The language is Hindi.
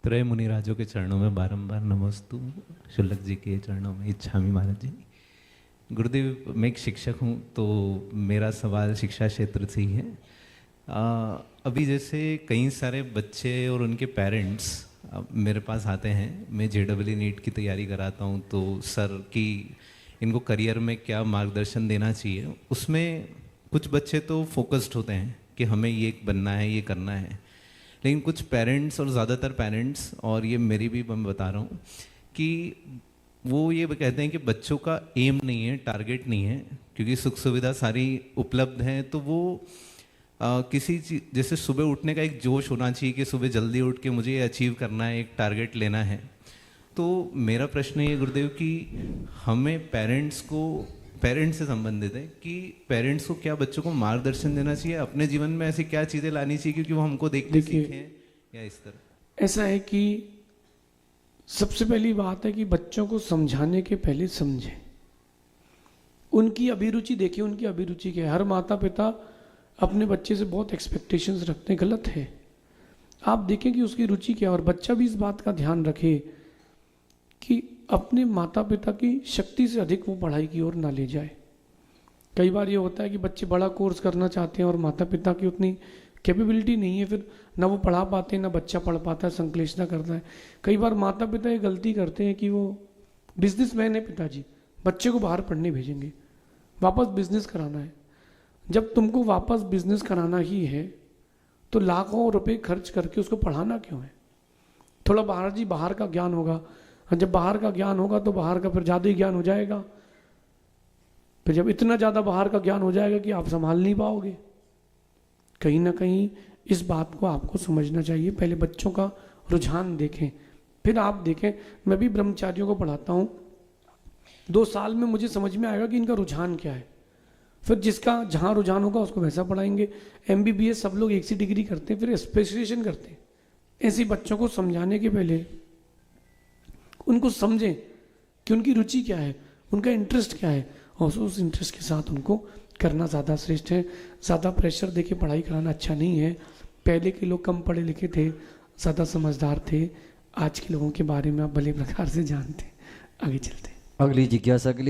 त्रय मुनिराजों के चरणों में बारंबार नमस्तु, शुल्लक जी के चरणों में इच्छामि महाराज जी। गुरुदेव, मैं एक शिक्षक हूँ तो मेरा सवाल शिक्षा क्षेत्र से ही है। अभी जैसे कई सारे बच्चे और उनके पेरेंट्स मेरे पास आते हैं, मैं JEE नीट की तैयारी कराता हूँ, तो सर की इनको करियर में क्या मार्गदर्शन देना चाहिए। उसमें कुछ बच्चे तो फोकस्ड होते हैं कि हमें ये बनना है, ये करना है, लेकिन कुछ पेरेंट्स और ज़्यादातर पेरेंट्स, और ये मेरी भी मैं बता रहा हूँ कि वो ये कहते हैं कि बच्चों का एम नहीं है, टारगेट नहीं है, क्योंकि सुख सुविधा सारी उपलब्ध है, तो वो किसी चीज जैसे सुबह उठने का एक जोश होना चाहिए कि सुबह जल्दी उठ के मुझे ये अचीव करना है, एक टारगेट लेना है। तो मेरा प्रश्न ये गुरुदेव कि हमें पेरेंट्स से संबंधित है कि पेरेंट्स को क्या बच्चों को मार्गदर्शन देना चाहिए, अपने जीवन में ऐसी क्या चीज़ें लानी चाहिए क्योंकि वो हमको देख के सीखें, या इस तरह। ऐसा है कि सबसे पहली बात है कि बच्चों को समझाने के पहले समझें, उनकी अभिरुचि देखिए, उनकी अभिरुचि क्या है। हर माता पिता अपने बच्चे से बहुत एक्सपेक्टेशंस रखते हैं, गलत है। आप देखें कि उसकी रुचि क्या है, और बच्चा भी इस बात का ध्यान रखे कि अपने माता पिता की शक्ति से अधिक वो पढ़ाई की ओर ना ले जाए। कई बार ये होता है कि बच्चे बड़ा कोर्स करना चाहते हैं और माता पिता की उतनी कैपेबिलिटी नहीं है, फिर ना वो पढ़ा पाते हैं ना बच्चा पढ़ पाता है, संश्लेषणा करता है। कई बार माता पिता ये गलती करते हैं कि वो बिजनेसमैन है पिताजी, बच्चे को बाहर पढ़ने भेजेंगे, वापस बिजनेस कराना है। जब तुमको वापस बिजनेस कराना ही है तो लाखों रुपए खर्च करके उसको पढ़ाना क्यों है। थोड़ा बाहर का ज्ञान होगा, जब बाहर का ज्ञान होगा तो बाहर का फिर ज़्यादा ही ज्ञान हो जाएगा, फिर जब इतना ज़्यादा बाहर का ज्ञान हो जाएगा कि आप संभाल नहीं पाओगे। कहीं ना कहीं इस बात को आपको समझना चाहिए। पहले बच्चों का रुझान देखें, फिर आप देखें। मैं भी ब्रह्मचारियों को पढ़ाता हूँ, 2 साल में मुझे समझ में आएगा कि इनका रुझान क्या है, फिर जिसका जहाँ रुझान होगा उसको वैसा पढ़ाएंगे। MBBS सब लोग एक सी डिग्री करते हैं, फिर स्पेशलाइजेशन करते हैं। ऐसे बच्चों को समझाने के पहले उनको समझें कि उनकी रुचि क्या है, उनका इंटरेस्ट क्या है, और उस इंटरेस्ट के साथ उनको करना ज़्यादा श्रेष्ठ है। ज़्यादा प्रेशर देके पढ़ाई कराना अच्छा नहीं है। पहले के लोग कम पढ़े लिखे थे, ज़्यादा समझदार थे। आज के लोगों के बारे में आप भले प्रकार से जानते हैं। आगे चलते हैं। अगली जिज्ञासा के लिए